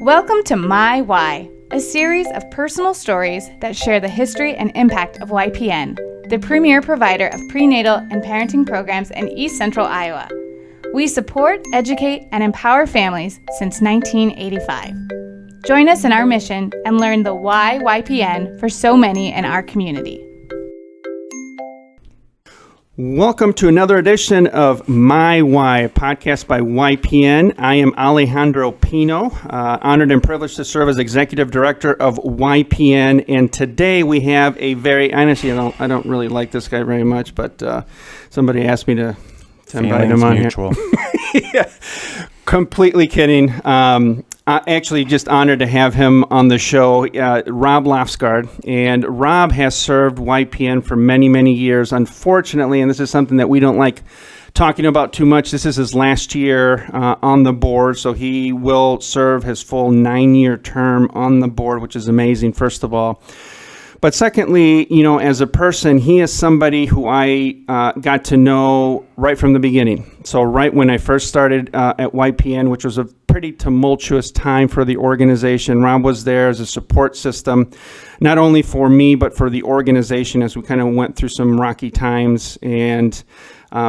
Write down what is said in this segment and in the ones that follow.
Welcome to My Why, a series of personal stories that share the history and impact of YPN, the premier provider of prenatal and parenting programs in East Central Iowa. We support, educate, and empower families since 1985. Join us in our mission and learn the why YPN for so many in our community. Welcome to another edition of My Why, a podcast by YPN. I am Alejandro Pino, honored and privileged to serve as Executive Director of YPN. And today we have a very, honestly, I don't really like this guy very much, but somebody asked me to invite him on mutual. Here. Yeah, completely kidding. Actually, just honored to have him on the show, Robb Loftsgard. And Robb has served YPN for many, many years. Unfortunately, and this is something that we don't like talking about too much, this is his last year on the board, so he will serve his full 9-year term on the board, which is amazing, first of all. But secondly, as a person, he is somebody who I got to know right from the beginning. So right when I first started at YPN, which was a pretty tumultuous time for the organization, Robb was there as a support system, not only for me, but for the organization as we kind of went through some rocky times. And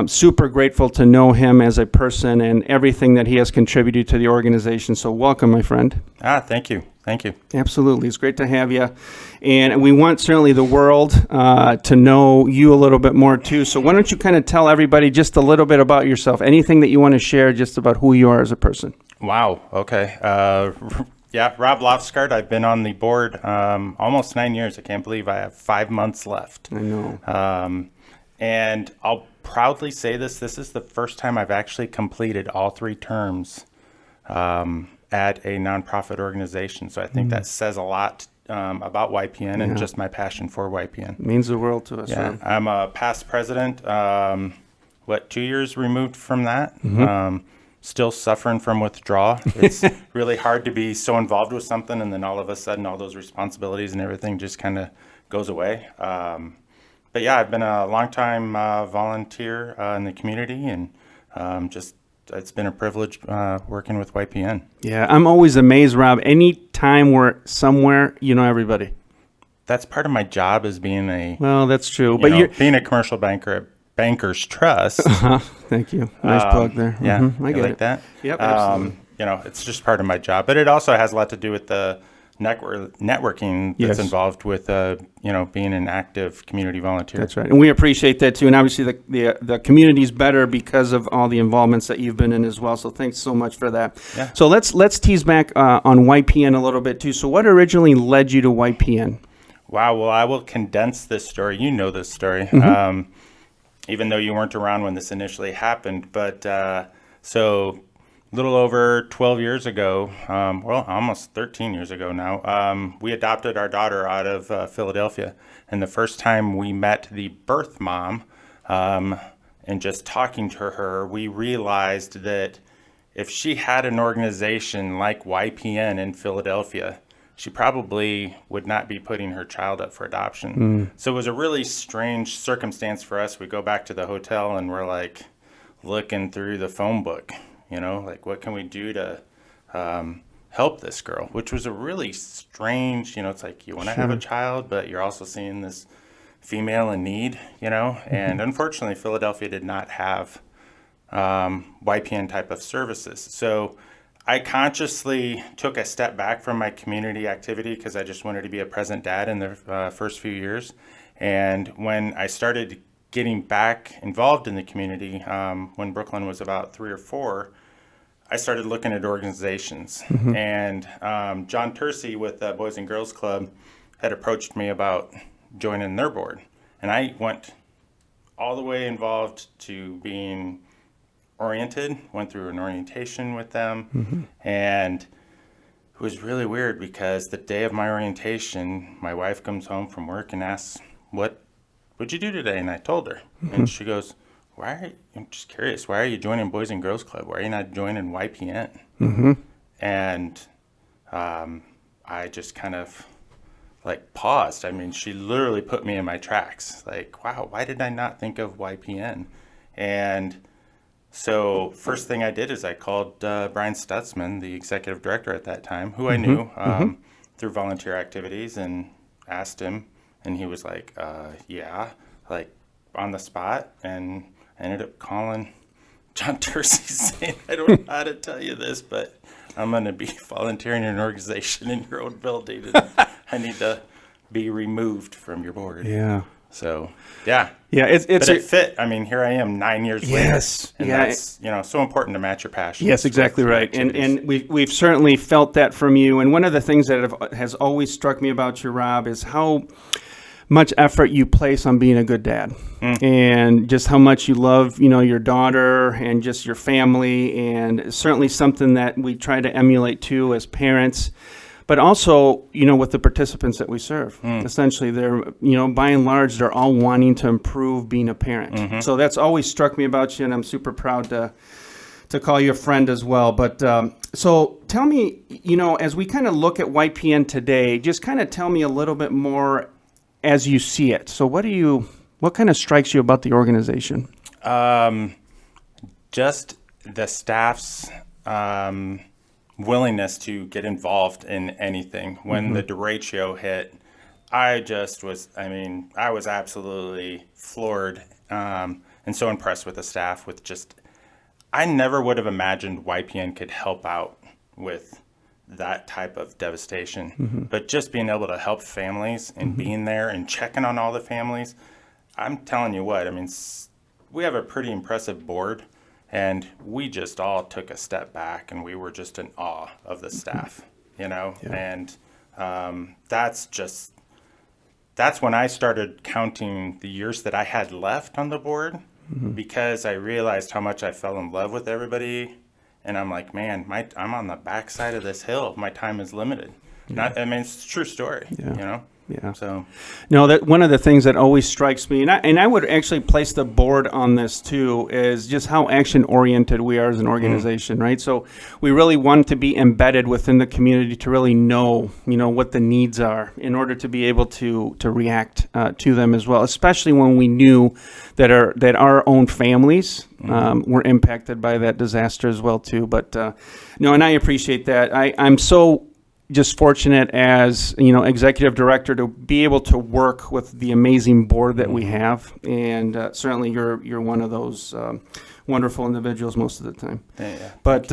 super grateful to know him as a person and everything that he has contributed to the organization. So welcome, my friend. Thank you. Thank you. Absolutely. It's great to have you. And we want certainly the world to know you a little bit more too. So why don't you kind of tell everybody just a little bit about yourself, anything that you want to share just about who you are as a person. Wow. Okay. Robb Loftsgard. I've been on the board almost 9 years. I can't believe I have 5 months left. I know. And I'll proudly say this is the first time I've actually completed all 3 terms at a nonprofit organization. So I think that says a lot about YPN and just my passion for YPN. It means the world to us. Yeah, right? I'm a past president, 2 years removed from that. Still suffering from withdrawal. It's really hard to be so involved with something and then all of a sudden all those responsibilities and everything just kind of goes away. But yeah, I've been a longtime volunteer in the community and it's been a privilege working with YPN. Yeah, I'm always amazed, Robb. Any time we're somewhere, you know everybody. That's part of my job is being a... Well, that's true. Being a commercial banker at Bankers Trust. Thank you. Nice plug there. Yeah, I get like that. Yep, absolutely. It's just part of my job. But it also has a lot to do with the networking that's involved with being an active community volunteer. That's right, and we appreciate that too. And obviously the community's better because of all the involvements that you've been in as well. So thanks so much for that. Yeah. So let's tease back on YPN a little bit too. So what originally led you to YPN? Wow. Well, I will condense this story. You know this story, even though you weren't around when this initially happened. But so. Little over 12 years ago, almost 13 years ago now, we adopted our daughter out of Philadelphia. And the first time we met the birth mom and just talking to her, we realized that if she had an organization like YPN in Philadelphia, she probably would not be putting her child up for adoption. So it was a really strange circumstance for us. We go back to the hotel and we're like looking through the phone book. What can we do to help this girl? Which was a really strange, it's like you want to have a child, but you're also seeing this female in need, And unfortunately, Philadelphia did not have YPN type of services. So I consciously took a step back from my community activity because I just wanted to be a present dad in the first few years. And when I started getting back involved in the community, when Brooklyn was about 3 or 4, I started looking at organizations. And John Tersey with the Boys and Girls Club had approached me about joining their board. And I went all the way involved to being oriented, went through an orientation with them. And it was really weird because the day of my orientation, my wife comes home from work and asks, what'd you do today? And I told her. And she goes, I'm just curious, why are you joining Boys and Girls Club? Why are you not joining YPN? And I just kind of paused. I mean, she literally put me in my tracks. Wow, why did I not think of YPN? And So first thing I did is I called Brian Stutzman, the executive director at that time, who I knew through volunteer activities, and asked him, and he was like, yeah, like on the spot, and I ended up calling John Tercy saying, I don't know how to tell you this, but I'm going to be volunteering in an organization in your own building, and I need to be removed from your board. Yeah. So, yeah. Yeah, but it fit. I mean, here I am 9 years later. And yeah. That's, so important to match your passion. Yes, exactly right. And we've certainly felt that from you. And one of the things that has always struck me about you, Robb, is how much effort you place on being a good dad, and just how much you love, your daughter and just your family, and certainly something that we try to emulate too as parents, but also, with the participants that we serve. Essentially, they're, by and large, they're all wanting to improve being a parent. So that's always struck me about you, and I'm super proud to call you a friend as well. But so tell me, as we kind of look at YPN today, just kind of tell me a little bit more as you see it. So what kind of strikes you about the organization? Just the staff's willingness to get involved in anything. When the derecho hit, I was absolutely floored and so impressed with the staff I never would have imagined YPN could help out with that type of devastation, but just being able to help families and being there and checking on all the families, I'm telling you what, we have a pretty impressive board, and we just all took a step back, and we were just in awe of the staff, and that's when I started counting the years that I had left on the board, because I realized how much I fell in love with everybody. And I'm like, man, I'm on the backside of this hill. My time is limited. It's a true story, Yeah. So, that one of the things that always strikes me, and I would actually place the board on this too, is just how action-oriented we are as an organization, right? So we really want to be embedded within the community to really know, what the needs are in order to be able to react to them as well, especially when we knew that our own families were impacted by that disaster as well too. But and I appreciate that. I'm so just fortunate as executive director to be able to work with the amazing board that we have, and certainly you're one of those wonderful individuals most of the time. Yeah. But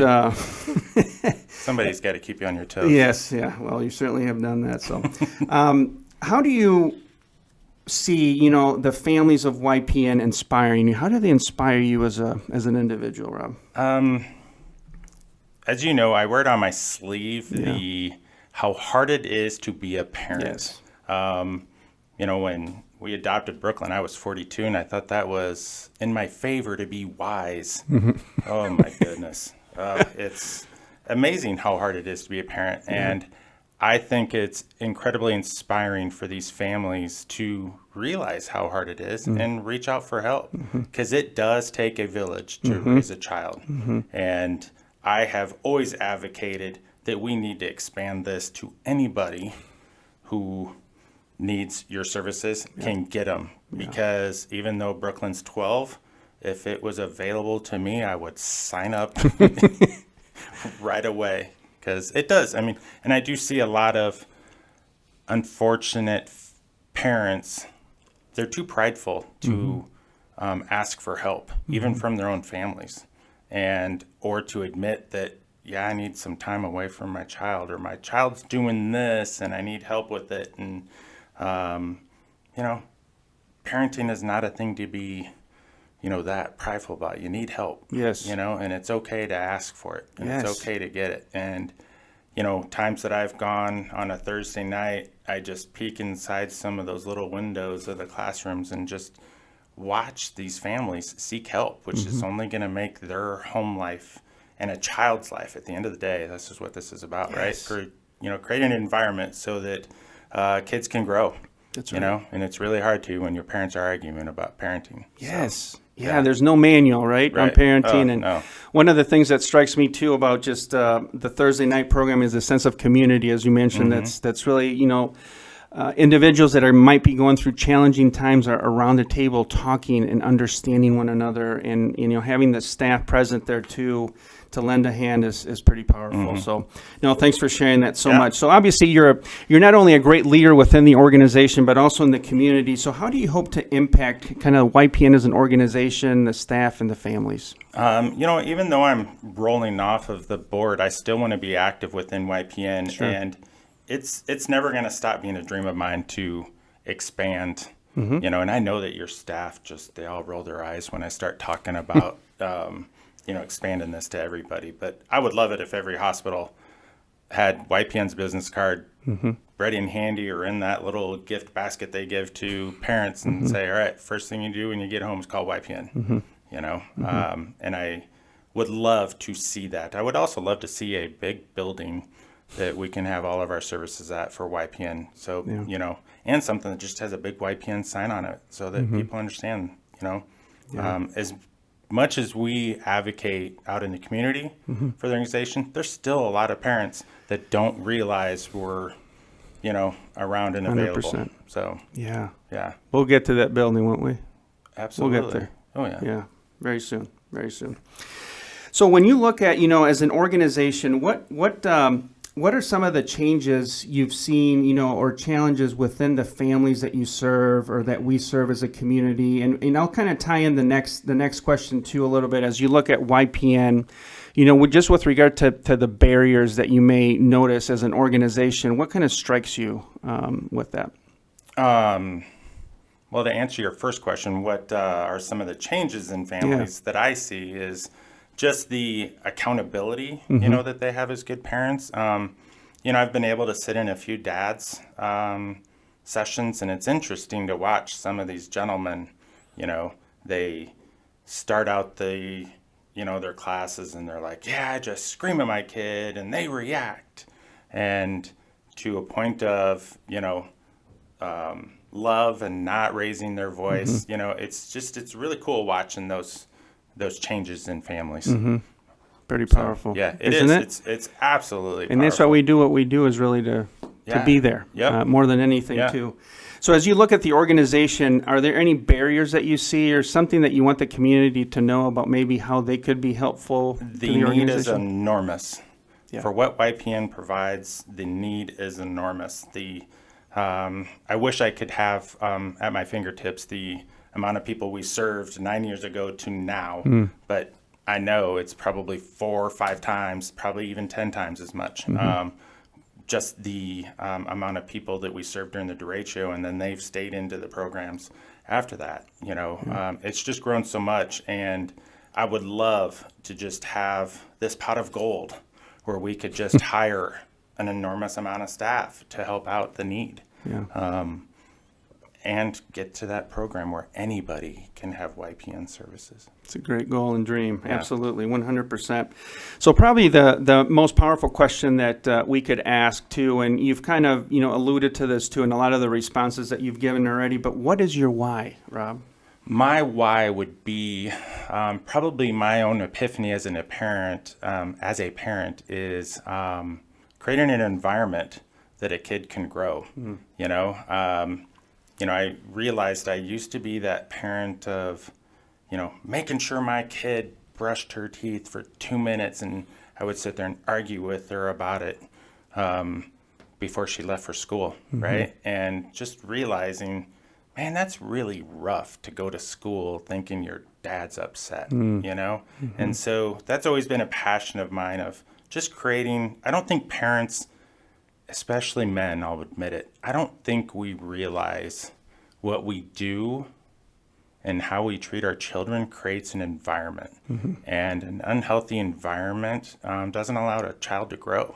somebody's got to keep you on your toes. Yes, yeah. Well, you certainly have done that. So, how do you see the families of YPN inspiring you? How do they inspire you as an individual, Robb? As you know, I wear it on my sleeve, how hard it is to be a parent. Yes. When we adopted Brooklyn, I was 42, and I thought that was in my favor to be wise. Oh, my goodness. It's amazing how hard it is to be a parent. And I think it's incredibly inspiring for these families to realize how hard it is and reach out for help, because it does take a village to raise a child. And I have always advocated that we need to expand this to anybody who needs your services can get them, because even though Brooklyn's 12, if it was available to me, I would sign up right away, because it does. And I do see a lot of unfortunate parents. They're too prideful to ask for help, even from their own families, or to admit that, I need some time away from my child, or my child's doing this and I need help with it. And, parenting is not a thing to be, that prideful about. You need help. Yes. And it's okay to ask for it. And it's okay to get it. And, times that I've gone on a Thursday night, I just peek inside some of those little windows of the classrooms and just watch these families seek help, which is only going to make their home life and a child's life at the end of the day. This is what this is about, right? For, creating an environment so that kids can grow. That's right. And it's really hard to when your parents are arguing about parenting. Yes. So, yeah, there's no manual, right, on parenting. One of the things that strikes me, too, about just the Thursday night program is the sense of community, as you mentioned. That's really, individuals that might be going through challenging times are around the table talking and understanding one another, and having the staff present there too to lend a hand is pretty powerful. So, thanks for sharing that so much. So obviously you're not only a great leader within the organization, but also in the community. So how do you hope to impact kind of YPN as an organization, the staff, and the families? Even though I'm rolling off of the board, I still want to be active within YPN. Sure. And it's never going to stop being a dream of mine to expand, and I know that your staff they all roll their eyes when I start talking about, expanding this to everybody. But I would love it if every hospital had YPN's business card ready and handy, or in that little gift basket they give to parents, and say, all right, first thing you do when you get home is call YPN, and I would love to see that. I would also love to see a big building that we can have all of our services at for YPN. So, and something that just has a big YPN sign on it so that people understand, as much as we advocate out in the community for the organization, there's still a lot of parents that don't realize we're, around and available. 100%. So, yeah. We'll get to that building, won't we? Absolutely. We'll get there. Oh, yeah. Yeah, very soon. So when you look at, as an organization, what are some of the changes you've seen, or challenges within the families that you serve or that we serve as a community? And I'll kind of tie in the next question too a little bit as you look at YPN, just with regard to the barriers that you may notice as an organization. What kind of strikes you with that? Well, to answer your first question, what are some of the changes in families that I see is just the accountability, that they have as good parents. I've been able to sit in a few dads sessions, and it's interesting to watch some of these gentlemen. They start out their classes, and they're like, yeah, I just scream at my kid, and they react. And to a point of, love and not raising their voice, it's really cool watching those changes in families. Pretty powerful. Yeah, Isn't it? It's absolutely powerful. And that's why we do what we do, is really to be there more than anything too. So as you look at the organization, are there any barriers that you see or something that you want the community to know about maybe how they could be helpful to the organization? The need is enormous. For what YPN provides, the need is enormous. I wish I could have at my fingertips the amount of people we served 9 years ago to now, but I know it's probably 4 or 5 times, probably even 10 times as much. Just the amount of people that we served during the derecho, and then they've stayed into the programs after that. It's just grown so much, and I would love to just have this pot of gold where we could just hire an enormous amount of staff to help out the need. And get to that program where anybody can have YPN services. It's a great goal and dream. Yeah. Absolutely, 100%. So probably the most powerful question that we could ask too, and you've kind of alluded to this too in a lot of the responses that you've given already, but what is your why, Rob? My why would be probably my own epiphany as a parent is creating an environment that a kid can grow. I realized I used to be that parent of, making sure my kid brushed her teeth for 2 minutes, and I would sit there and argue with her about it before she left for school, right? And just realizing, man, that's really rough to go to school thinking your dad's upset, And so that's always been a passion of mine, of just creating. I don't think parents, especially men, I'll admit it, I don't think we realize what we do and how we treat our children creates an environment. And an unhealthy environment doesn't allow a child to grow.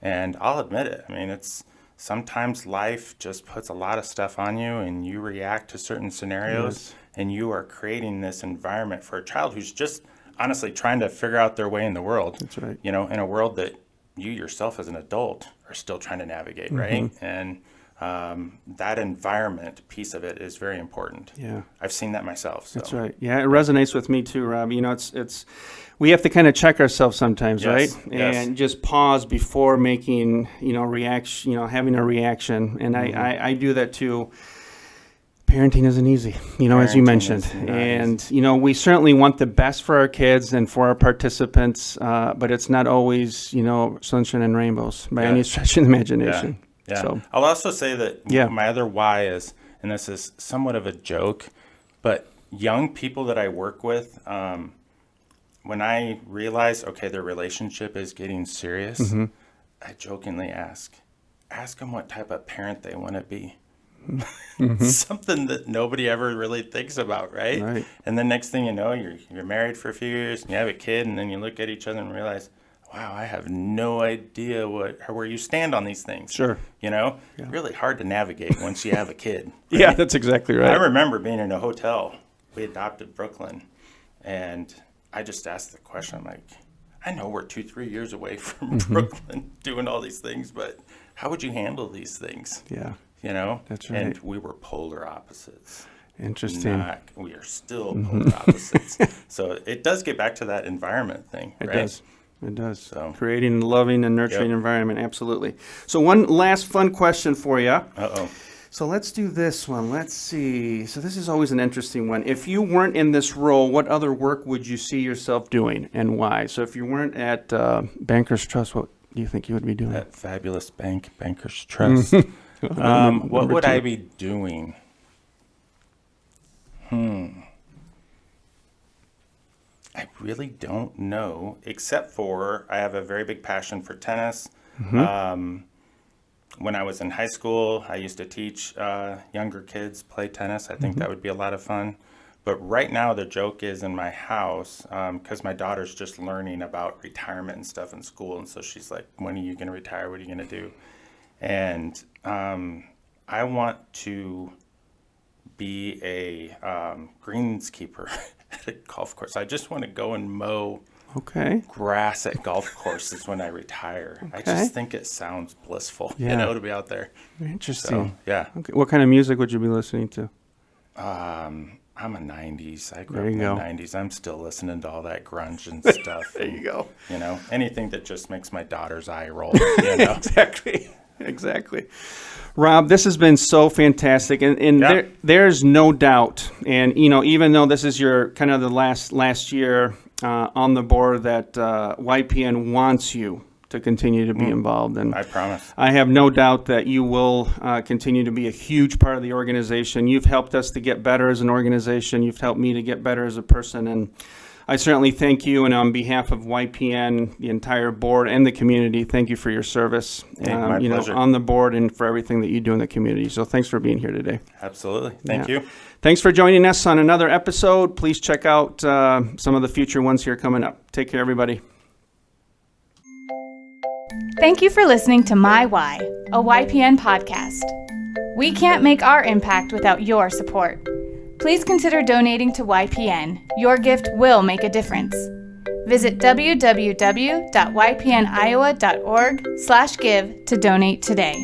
And I'll admit it. I mean, it's sometimes life just puts a lot of stuff on you, and you react to certain scenarios, and you are creating this environment for a child who's just honestly trying to figure out their way in the world. That's right. In a world that you yourself as an adult are still trying to navigate, right? And that environment piece of it is very important. Yeah. I've seen that myself. So. That's right. Yeah, it resonates with me too, Rob. You know, it's we have to kind of check ourselves sometimes, Yes, right? yes. And just pause before making, reaction, having a reaction. And I do that too. Parenting isn't easy, as you Parenting mentioned. is not And, we certainly want the best for our kids and for our participants, but it's not always, sunshine and rainbows by any stretch of the imagination. Yeah. So, I'll also say that my other why is, and this is somewhat of a joke, but young people that I work with, when I realize, okay, their relationship is getting serious, I jokingly ask them what type of parent they want to be. Something that nobody ever really thinks about, right? And then next thing you know, you're married for a few years and you have a kid, and then you look at each other and realize, wow, I have no idea where you stand on these things. Sure. Really hard to navigate once you have a kid. Right? Yeah, that's exactly right. I remember being in a hotel. We adopted Brooklyn, and I just asked the question. I'm like, I know we're 2-3 years away from Brooklyn doing all these things, but how would you handle these things? Yeah. That's right. And we were polar opposites. Interesting. We are still polar opposites. So it does get back to that environment thing, right? It does. So. Creating a loving and nurturing environment, absolutely. So one last fun question for you. Uh-oh. So let's do this one. Let's see. So this is always an interesting one. If you weren't in this role, what other work would you see yourself doing and why? So if you weren't at Bankers Trust, what do you think you would be doing? That fabulous bank, Bankers Trust. What would I be doing? I really don't know, except for I have a very big passion for tennis. When I was in high school, I used to teach younger kids play tennis. I think that would be a lot of fun. But right now, the joke is in my house, because my daughter's just learning about retirement and stuff in school. And so she's like, when are you going to retire? What are you going to do? And I want to be a greenskeeper at a golf course. I just want to go and mow grass at golf courses when I retire. I just think it sounds blissful, to be out there. Interesting. So, yeah. Okay. What kind of music would you be listening to? I'm a 90s. I grew There up you in go. the 90s. I'm still listening to all that grunge and stuff. There you go. Anything that just makes my daughter's eye roll. Exactly. Rob, this has been so fantastic, and there's no doubt, and even though this is your kind of the last year on the board, that YPN wants you to continue to be involved, and I promise. I have no doubt that you will continue to be a huge part of the organization. You've helped us to get better as an organization. You've helped me to get better as a person, and I certainly thank you, and on behalf of YPN, the entire board, and the community, thank you for your service, my pleasure. on the board and for everything that you do in the community. So thanks for being here today. Absolutely. Thank you. Thanks for joining us on another episode. Please check out some of the future ones here coming up. Take care, everybody. Thank you for listening to My Why, a YPN podcast. We can't make our impact without your support. Please consider donating to YPN. Your gift will make a difference. Visit www.ypniowa.org/give to donate today.